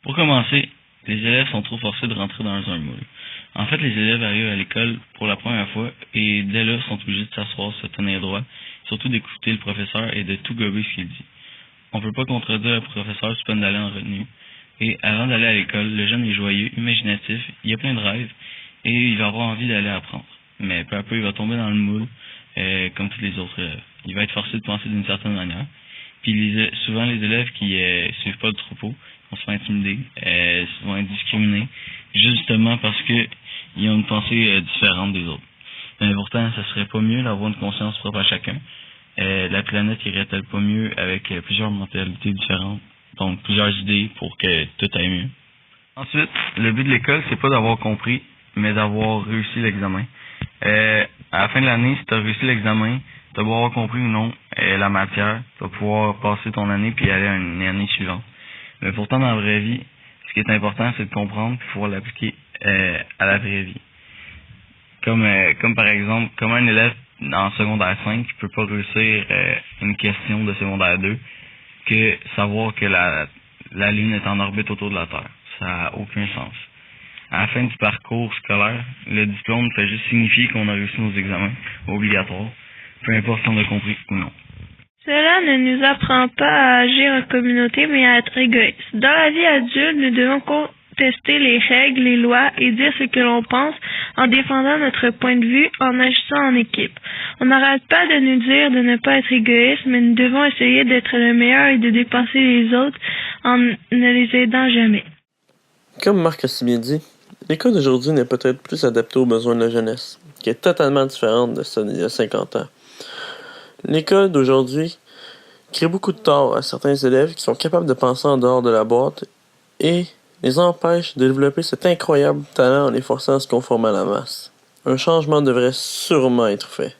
Pour commencer, les élèves sont trop forcés de rentrer dans un moule. En fait, les élèves arrivent à l'école pour la première fois et dès là sont obligés de s'asseoir, se tenir droit, surtout d'écouter le professeur et de tout gober ce qu'il dit. On ne peut pas contredire le professeur sous peine d'aller en retenue. Et avant d'aller à l'école, le jeune est joyeux, imaginatif, il a plein de rêves et il va avoir envie d'aller apprendre. Mais peu à peu, il va tomber dans le moule, comme tous les autres élèves. Il va être forcé de penser d'une certaine manière. Puis souvent, les élèves qui suivent pas le troupeau vont se faire intimider, vont être discriminés, justement parce qu'ils ont une pensée différente des autres. Mais pourtant, ça serait pas mieux d'avoir une conscience propre à chacun. La planète irait-elle pas mieux avec plusieurs mentalités différentes, donc plusieurs idées pour que tout aille mieux? Ensuite, le but de l'école, c'est pas d'avoir compris, mais d'avoir réussi l'examen. À la fin de l'année, si tu as réussi l'examen, tu vas avoir compris ou non la matière, tu vas pouvoir passer ton année puis aller à une année suivante. Mais pourtant, dans la vraie vie, ce qui est important, c'est de comprendre et pouvoir l'appliquer à la vraie vie. Comme par exemple, comment un élève en secondaire 5 ne peut pas réussir une question de secondaire 2 que savoir que la Lune est en orbite autour de la Terre. Ça n'a aucun sens. À la fin du parcours scolaire, le diplôme fait juste signifier qu'on a réussi nos examens obligatoires, peu importe si on a compris ou non. Cela ne nous apprend pas à agir en communauté, mais à être égoïste. Dans la vie adulte, nous devons contester les règles, les lois et dire ce que l'on pense en défendant notre point de vue, en agissant en équipe. On n'arrête pas de nous dire de ne pas être égoïste, mais nous devons essayer d'être le meilleur et de dépasser les autres en ne les aidant jamais. Comme Marc a si bien dit, l'école d'aujourd'hui n'est peut-être plus adaptée aux besoins de la jeunesse, qui est totalement différente de celle d'il y a 50 ans. L'école d'aujourd'hui crée beaucoup de tort à certains élèves qui sont capables de penser en dehors de la boîte et les empêche de développer cet incroyable talent en les forçant à se conformer à la masse. Un changement devrait sûrement être fait.